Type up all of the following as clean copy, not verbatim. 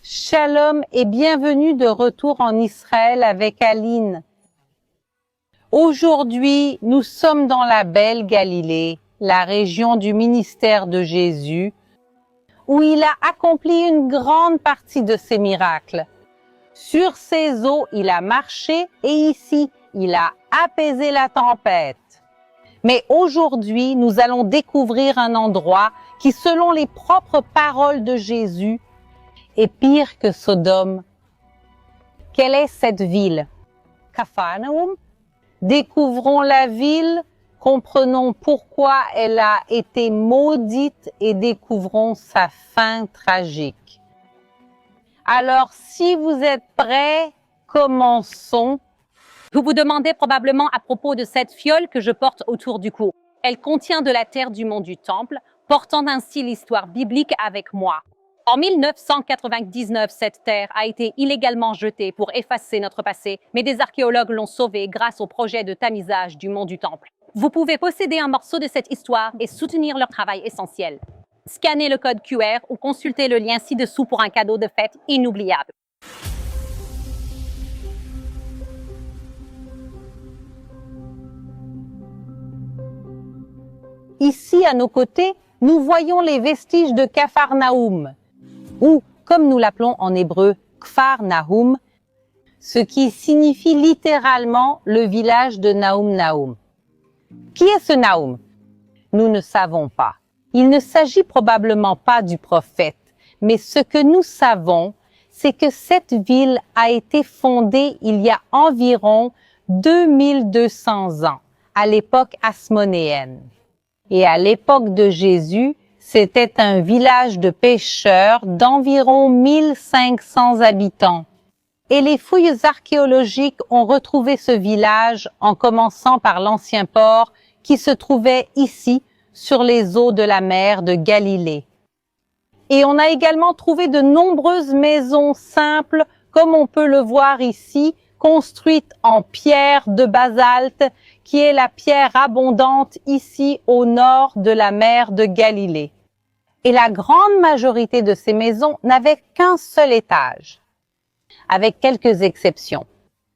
Shalom et bienvenue de retour en Israël avec Aline. Aujourd'hui, nous sommes dans la belle Galilée, la région du ministère de Jésus, où il a accompli une grande partie de ses miracles. Sur ces eaux, il a marché et ici, il a apaisé la tempête. Mais aujourd'hui, nous allons découvrir un endroit qui, selon les propres paroles de Jésus, est pire que Sodome. Quelle est cette ville? Capharnaüm. Découvrons la ville, comprenons pourquoi elle a été maudite et découvrons sa fin tragique. Alors, si vous êtes prêts, commençons. Vous vous demandez probablement à propos de cette fiole que je porte autour du cou. Elle contient de la terre du mont du Temple, portant ainsi l'histoire biblique avec moi. En 1999, cette terre a été illégalement jetée pour effacer notre passé, mais des archéologues l'ont sauvée grâce au projet de tamisage du mont du Temple. Vous pouvez posséder un morceau de cette histoire et soutenir leur travail essentiel. Scannez le code QR ou consultez le lien ci-dessous pour un cadeau de fête inoubliable. Ici, à nos côtés, nous voyons les vestiges de Capharnaüm, ou, comme nous l'appelons en hébreu, Kfar Nahum, ce qui signifie littéralement le village de Nahum. Qui est ce Nahum? Nous ne savons pas. Il ne s'agit probablement pas du prophète, mais ce que nous savons, c'est que cette ville a été fondée il y a environ 2200 ans, à l'époque hasmonéenne. Et à l'époque de Jésus, c'était un village de pêcheurs d'environ 1500 habitants. Et les fouilles archéologiques ont retrouvé ce village en commençant par l'ancien port qui se trouvait ici, sur les eaux de la mer de Galilée. Et on a également trouvé de nombreuses maisons simples, comme on peut le voir ici, construites en pierre de basalte, qui est la pierre abondante ici au nord de la mer de Galilée. Et la grande majorité de ces maisons n'avaient qu'un seul étage, avec quelques exceptions.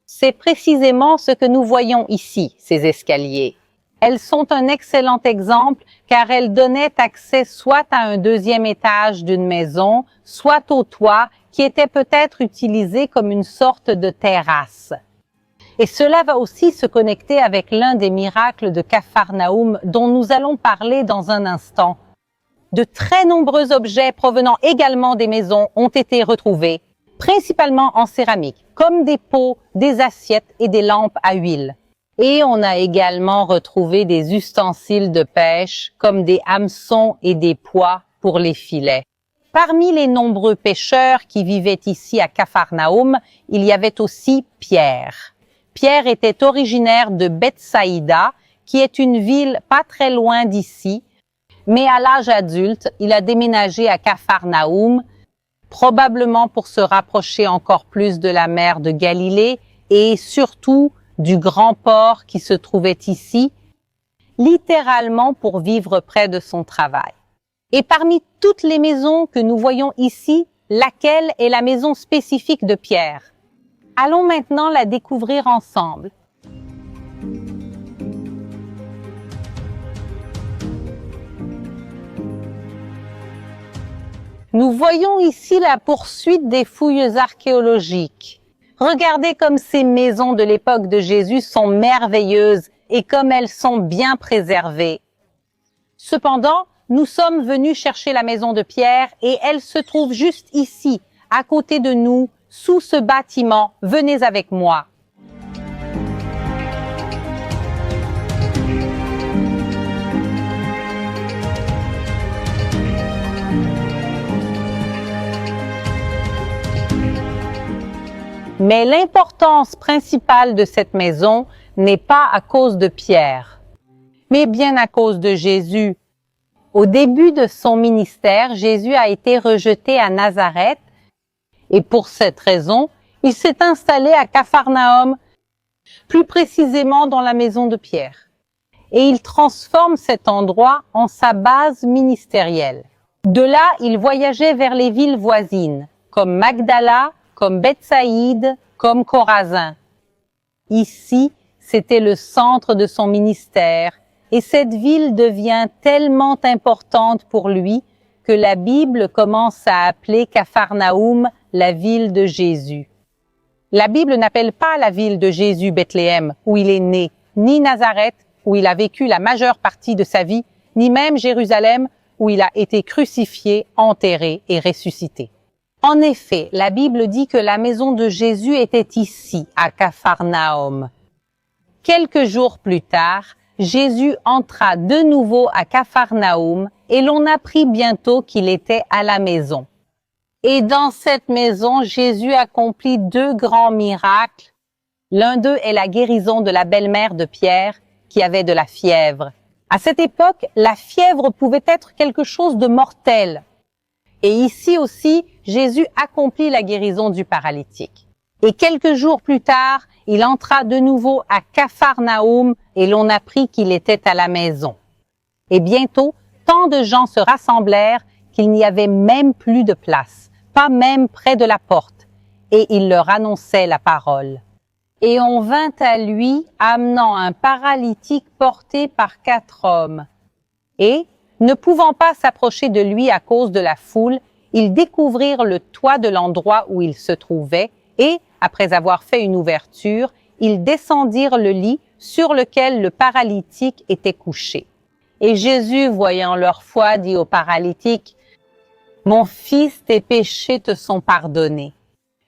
C'est précisément ce que nous voyons ici, ces escaliers. Elles sont un excellent exemple car elles donnaient accès soit à un deuxième étage d'une maison, soit au toit qui était peut-être utilisé comme une sorte de terrasse. Et cela va aussi se connecter avec l'un des miracles de Capharnaüm dont nous allons parler dans un instant. De très nombreux objets provenant également des maisons ont été retrouvés, principalement en céramique, comme des pots, des assiettes et des lampes à huile. Et on a également retrouvé des ustensiles de pêche, comme des hameçons et des poids pour les filets. Parmi les nombreux pêcheurs qui vivaient ici à Capharnaüm, il y avait aussi Pierre. Pierre était originaire de Bethsaïda, qui est une ville pas très loin d'ici, mais à l'âge adulte, il a déménagé à Capharnaüm, probablement pour se rapprocher encore plus de la mer de Galilée et surtout du grand port qui se trouvait ici, littéralement pour vivre près de son travail. Et parmi toutes les maisons que nous voyons ici, laquelle est la maison spécifique de Pierre? Allons maintenant la découvrir ensemble. Nous voyons ici la poursuite des fouilles archéologiques. Regardez comme ces maisons de l'époque de Jésus sont merveilleuses et comme elles sont bien préservées. Cependant, nous sommes venus chercher la maison de Pierre et elle se trouve juste ici, à côté de nous, sous ce bâtiment. Venez avec moi. Mais l'importance principale de cette maison n'est pas à cause de Pierre, mais bien à cause de Jésus. Au début de son ministère, Jésus a été rejeté à Nazareth et pour cette raison, il s'est installé à Capharnaüm, plus précisément dans la maison de Pierre. Et il transforme cet endroit en sa base ministérielle. De là, il voyageait vers les villes voisines. comme Magdala, comme Bethsaïde, comme Chorazin. Ici, c'était le centre de son ministère et cette ville devient tellement importante pour lui que la Bible commence à appeler Capharnaüm la ville de Jésus. La Bible n'appelle pas la ville de Jésus Bethléem, où il est né, ni Nazareth, où il a vécu la majeure partie de sa vie, ni même Jérusalem, où il a été crucifié, enterré et ressuscité. En effet, la Bible dit que la maison de Jésus était ici, à Capharnaüm. Quelques jours plus tard, Jésus entra de nouveau à Capharnaüm et l'on apprit bientôt qu'il était à la maison. Et dans cette maison, Jésus accomplit 2 grands miracles. L'un d'eux est la guérison de la belle-mère de Pierre, qui avait de la fièvre. À cette époque, la fièvre pouvait être quelque chose de mortel. Et ici aussi, Jésus accomplit la guérison du paralytique. Et quelques jours plus tard, il entra de nouveau à Capharnaüm et l'on apprit qu'il était à la maison. Et bientôt, tant de gens se rassemblèrent qu'il n'y avait même plus de place, pas même près de la porte, et il leur annonçait la parole. Et on vint à lui, amenant un paralytique porté par 4 hommes. Et, ne pouvant pas s'approcher de lui à cause de la foule, ils découvrirent le toit de l'endroit où il se trouvait, et, après avoir fait une ouverture, ils descendirent le lit sur lequel le paralytique était couché. Et Jésus, voyant leur foi, dit au paralytique, « Mon fils, tes péchés te sont pardonnés.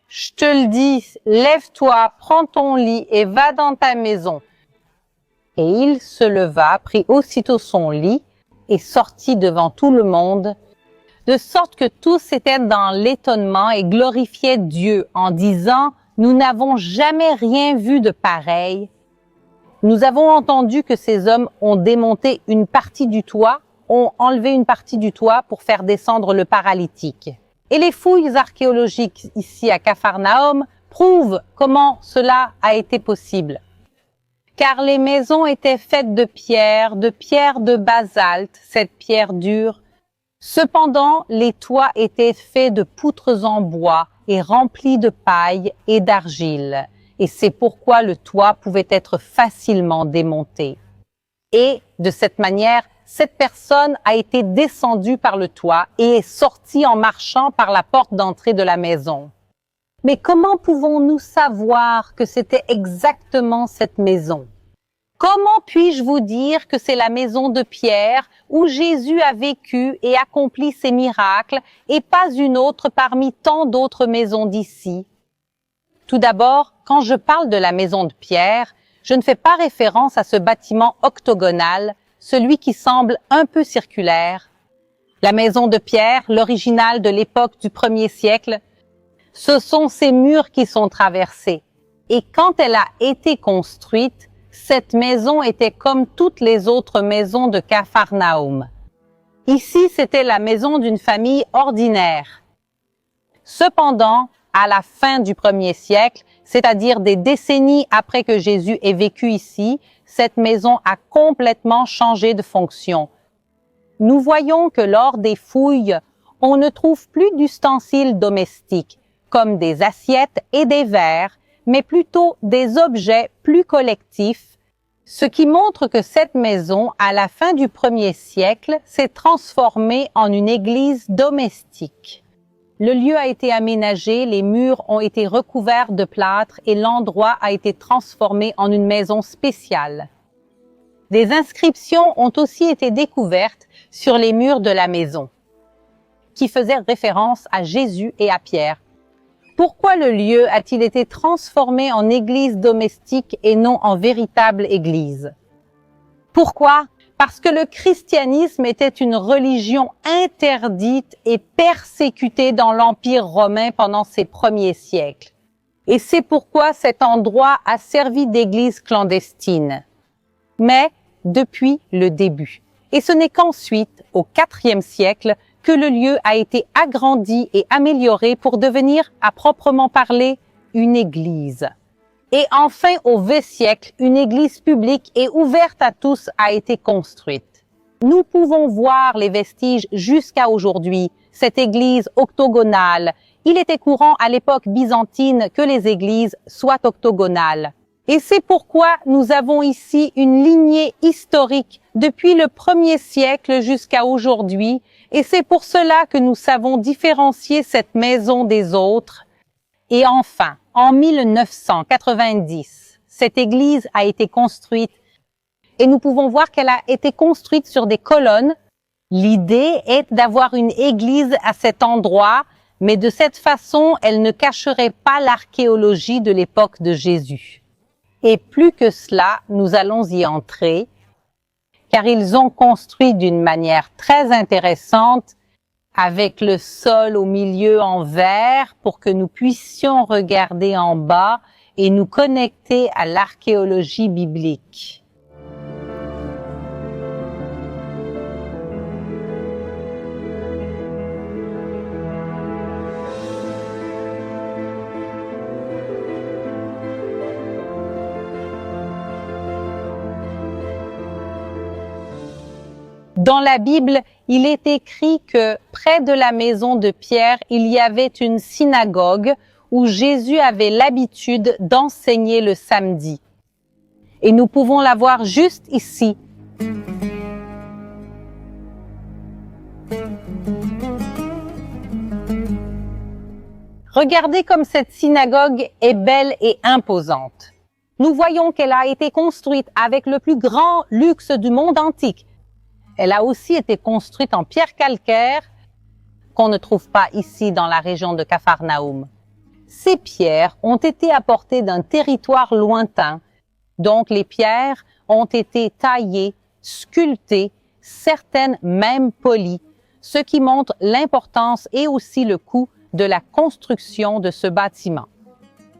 Je te le dis, lève-toi, prends ton lit et va dans ta maison. » Et il se leva, prit aussitôt son lit et sortit devant tout le monde, de sorte que tous étaient dans l'étonnement et glorifiaient Dieu en disant « Nous n'avons jamais rien vu de pareil. Nous avons entendu que ces hommes ont démonté une partie du toit, ont enlevé une partie du toit pour faire descendre le paralytique. » Et les fouilles archéologiques ici à Capharnaüm prouvent comment cela a été possible. Car les maisons étaient faites de pierre de basalte, cette pierre dure. Cependant, les toits étaient faits de poutres en bois et remplis de paille et d'argile. Et c'est pourquoi le toit pouvait être facilement démonté. Et, de cette manière, cette personne a été descendue par le toit et est sortie en marchant par la porte d'entrée de la maison. Mais comment pouvons-nous savoir que c'était exactement cette maison? Comment puis-je vous dire que c'est la maison de Pierre où Jésus a vécu et accompli ses miracles et pas une autre parmi tant d'autres maisons d'ici? Tout d'abord, quand je parle de la maison de Pierre, je ne fais pas référence à ce bâtiment octogonal, celui qui semble un peu circulaire. La maison de Pierre, l'original de l'époque du 1er siècle, ce sont ces murs qui sont traversés. Et quand elle a été construite, cette maison était comme toutes les autres maisons de Capharnaüm. Ici, c'était la maison d'une famille ordinaire. Cependant, à la fin du 1er siècle, c'est-à-dire des décennies après que Jésus ait vécu ici, cette maison a complètement changé de fonction. Nous voyons que lors des fouilles, on ne trouve plus d'ustensiles domestiques, comme des assiettes et des verres, mais plutôt des objets plus collectifs, ce qui montre que cette maison, à la fin du 1er siècle, s'est transformée en une église domestique. Le lieu a été aménagé, les murs ont été recouverts de plâtre et l'endroit a été transformé en une maison spéciale. Des inscriptions ont aussi été découvertes sur les murs de la maison, qui faisaient référence à Jésus et à Pierre. Pourquoi le lieu a-t-il été transformé en église domestique et non en véritable église? Pourquoi? Parce que le christianisme était une religion interdite et persécutée dans l'Empire romain pendant ces premiers siècles. Et c'est pourquoi cet endroit a servi d'église clandestine. Mais depuis le début. Et ce n'est qu'ensuite, au IVe siècle, que le lieu a été agrandi et amélioré pour devenir, à proprement parler, une église. Et enfin, au XX siècle, une église publique et ouverte à tous a été construite. Nous pouvons voir les vestiges jusqu'à aujourd'hui, cette église octogonale il était courant à l'époque byzantine que les églises soient octogonales. Et c'est pourquoi nous avons ici une lignée historique depuis le 1er siècle jusqu'à aujourd'hui, et c'est pour cela que nous savons différencier cette maison des autres. Et enfin, en 1990, cette église a été construite, et nous pouvons voir qu'elle a été construite sur des colonnes. L'idée est d'avoir une église à cet endroit, mais de cette façon, elle ne cacherait pas l'archéologie de l'époque de Jésus. Et plus que cela, nous allons y entrer, car ils ont construit d'une manière très intéressante, avec le sol au milieu en verre, pour que nous puissions regarder en bas et nous connecter à l'archéologie biblique. Dans la Bible, il est écrit que près de la maison de Pierre, il y avait une synagogue où Jésus avait l'habitude d'enseigner le samedi. Et nous pouvons la voir juste ici. Regardez comme cette synagogue est belle et imposante. Nous voyons qu'elle a été construite avec le plus grand luxe du monde antique. Elle a aussi été construite en pierre calcaire qu'on ne trouve pas ici dans la région de Capharnaüm. Ces pierres ont été apportées d'un territoire lointain, donc les pierres ont été taillées, sculptées, certaines même polies, ce qui montre l'importance et aussi le coût de la construction de ce bâtiment.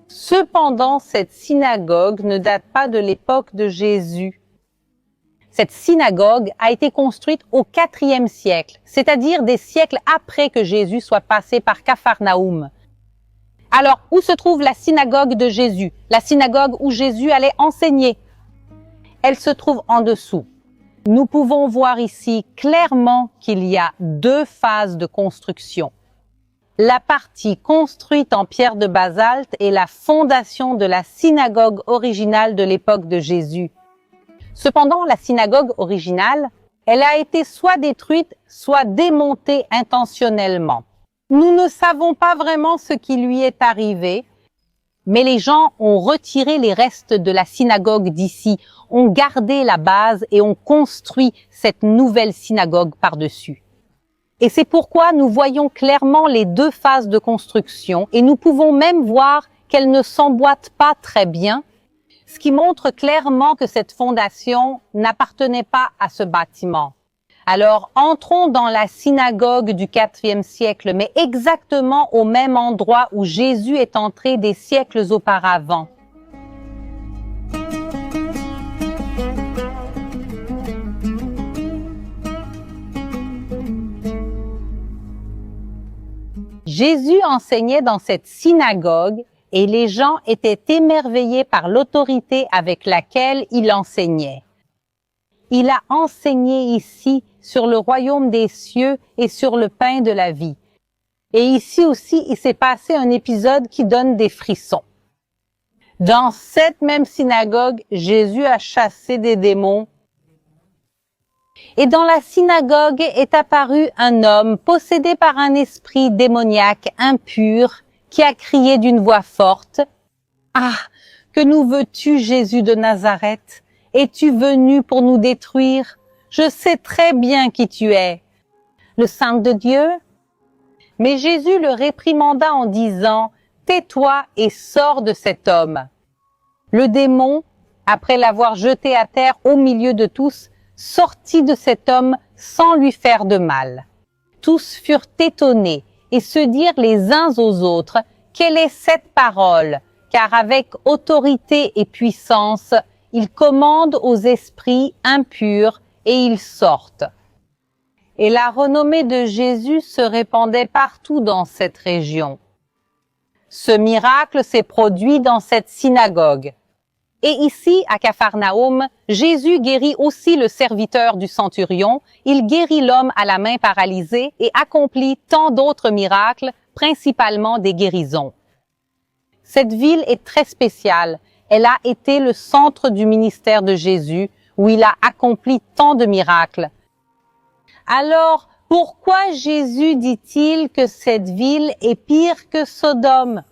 Cependant, cette synagogue ne date pas de l'époque de Jésus. Cette synagogue a été construite au IVe siècle, c'est-à-dire des siècles après que Jésus soit passé par Capharnaüm. Alors, où se trouve la synagogue de Jésus, la synagogue où Jésus allait enseigner? Elle se trouve en dessous. Nous pouvons voir ici clairement qu'il y a deux phases de construction. La partie construite en pierre de basalte est la fondation de la synagogue originale de l'époque de Jésus. Cependant, la synagogue originale, elle a été soit détruite, soit démontée intentionnellement. Nous ne savons pas vraiment ce qui lui est arrivé, mais les gens ont retiré les restes de la synagogue d'ici, ont gardé la base et ont construit cette nouvelle synagogue par-dessus. Et c'est pourquoi nous voyons clairement les deux phases de construction et nous pouvons même voir qu'elles ne s'emboîtent pas très bien, ce qui montre clairement que cette fondation n'appartenait pas à ce bâtiment. Alors, entrons dans la synagogue du IVe siècle, mais exactement au même endroit où Jésus est entré des siècles auparavant. Jésus enseignait dans cette synagogue et les gens étaient émerveillés par l'autorité avec laquelle il enseignait. Il a enseigné ici sur le royaume des cieux et sur le pain de la vie. Et ici aussi, il s'est passé un épisode qui donne des frissons. Dans cette même synagogue, Jésus a chassé des démons. Et dans la synagogue est apparu un homme possédé par un esprit démoniaque impur qui a crié d'une voix forte, « Ah, que nous veux-tu, Jésus de Nazareth? Es-tu venu pour nous détruire? Je sais très bien qui tu es. Le Saint de Dieu? » Mais Jésus le réprimanda en disant, « Tais-toi et sors de cet homme. » Le démon, après l'avoir jeté à terre au milieu de tous, sortit de cet homme sans lui faire de mal. Tous furent étonnés et se dirent les uns aux autres, « Quelle est cette parole? Car avec autorité et puissance, il commande aux esprits impurs et ils sortent. » Et la renommée de Jésus se répandait partout dans cette région. Ce miracle s'est produit dans cette synagogue. Et ici, à Capharnaüm, Jésus guérit aussi le serviteur du centurion, il guérit l'homme à la main paralysée et accomplit tant d'autres miracles principalement des guérisons. Cette ville est très spéciale. Elle a été le centre du ministère de Jésus, où il a accompli tant de miracles. Alors, pourquoi Jésus dit-il que cette ville est pire que Sodome?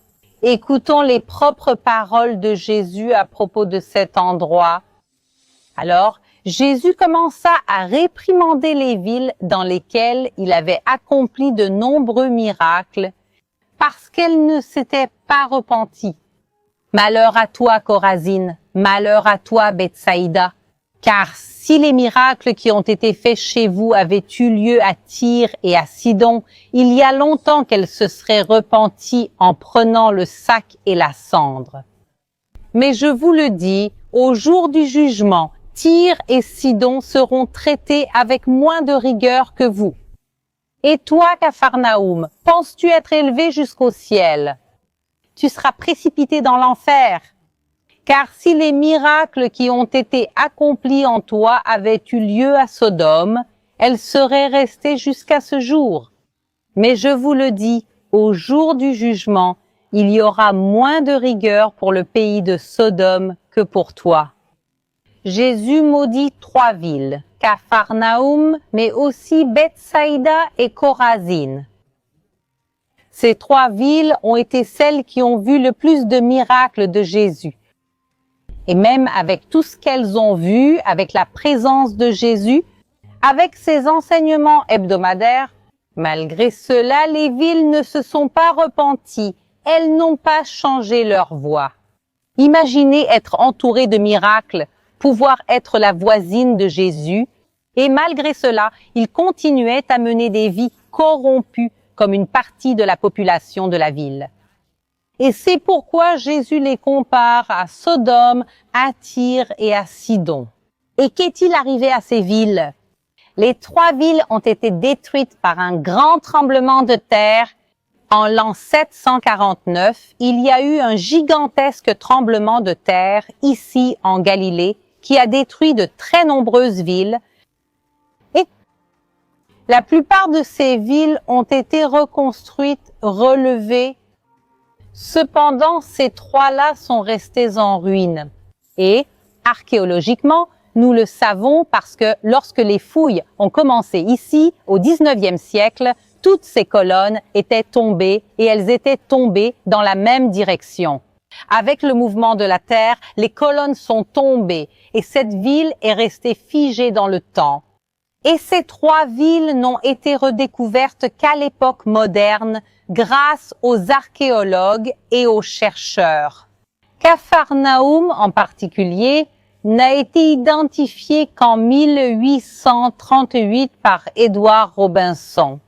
Écoutons les propres paroles de Jésus à propos de cet endroit. Alors, Jésus commença à réprimander les villes dans lesquelles il avait accompli de nombreux miracles parce qu'elles ne s'étaient pas repenties. Malheur à toi, Chorazine, malheur à toi, Bethsaïda, car si les miracles qui ont été faits chez vous avaient eu lieu à Tyr et à Sidon, il y a longtemps qu'elles se seraient repenties en prenant le sac et la cendre. Mais je vous le dis, au jour du jugement, Tyr et Sidon seront traités avec moins de rigueur que vous. Et toi, Capharnaüm, penses-tu être élevé jusqu'au ciel? Tu seras précipité dans l'enfer. Car si les miracles qui ont été accomplis en toi avaient eu lieu à Sodome, elles seraient restées jusqu'à ce jour. Mais je vous le dis, au jour du jugement, il y aura moins de rigueur pour le pays de Sodome que pour toi. Jésus maudit 3 villes, Capharnaüm, mais aussi Bethsaïda et Chorazine. Ces 3 villes ont été celles qui ont vu le plus de miracles de Jésus. Et même avec tout ce qu'elles ont vu, avec la présence de Jésus, avec ses enseignements hebdomadaires, malgré cela, les villes ne se sont pas repenties, elles n'ont pas changé leur voie. Imaginez être entouré de miracles, pouvoir être la voisine de Jésus, et malgré cela, ils continuaient à mener des vies corrompues comme une partie de la population de la ville. Et c'est pourquoi Jésus les compare à Sodome, à Tyr et à Sidon. Et qu'est-il arrivé à ces villes? Les 3 villes ont été détruites par un grand tremblement de terre. En l'an 749, il y a eu un gigantesque tremblement de terre ici en Galilée qui a détruit de très nombreuses villes. Et la plupart de ces villes ont été reconstruites, relevées. Cependant, ces 3-là sont restés en ruine. Et, archéologiquement, nous le savons parce que lorsque les fouilles ont commencé ici, au XIXe siècle, toutes ces colonnes étaient tombées et elles étaient tombées dans la même direction. Avec le mouvement de la terre, les colonnes sont tombées et cette ville est restée figée dans le temps. Et ces 3 villes n'ont été redécouvertes qu'à l'époque moderne grâce aux archéologues et aux chercheurs. Capharnaüm en particulier n'a été identifié qu'en 1838 par Edward Robinson.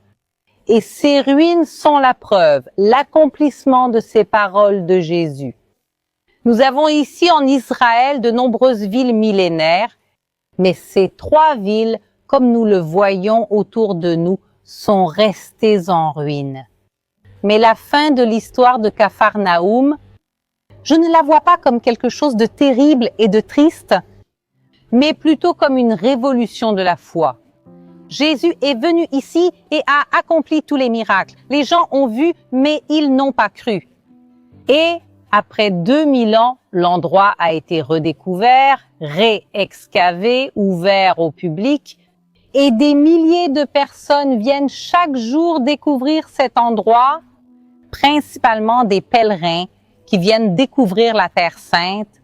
Et ces ruines sont la preuve, l'accomplissement de ces paroles de Jésus. Nous avons ici en Israël de nombreuses villes millénaires, mais ces 3 villes, comme nous le voyons autour de nous, sont restées en ruine. Mais la fin de l'histoire de Capharnaüm, je ne la vois pas comme quelque chose de terrible et de triste, mais plutôt comme une révolution de la foi. Jésus est venu ici et a accompli tous les miracles. Les gens ont vu, mais ils n'ont pas cru. Et après 2000 ans, l'endroit a été redécouvert, réexcavé, ouvert au public, et des milliers de personnes viennent chaque jour découvrir cet endroit, principalement des pèlerins qui viennent découvrir la Terre Sainte.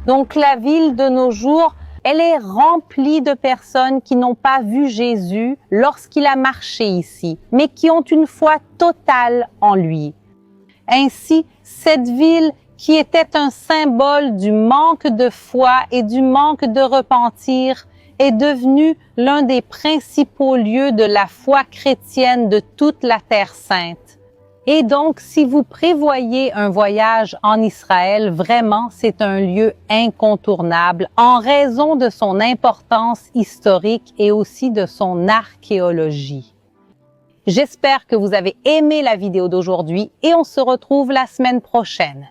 Donc la ville de nos jours, elle est remplie de personnes qui n'ont pas vu Jésus lorsqu'il a marché ici, mais qui ont une foi totale en lui. Ainsi, cette ville qui était un symbole du manque de foi et du manque de repentir est devenue l'un des principaux lieux de la foi chrétienne de toute la Terre Sainte. Et donc, si vous prévoyez un voyage en Israël, vraiment, c'est un lieu incontournable en raison de son importance historique et aussi de son archéologie. J'espère que vous avez aimé la vidéo d'aujourd'hui et on se retrouve la semaine prochaine.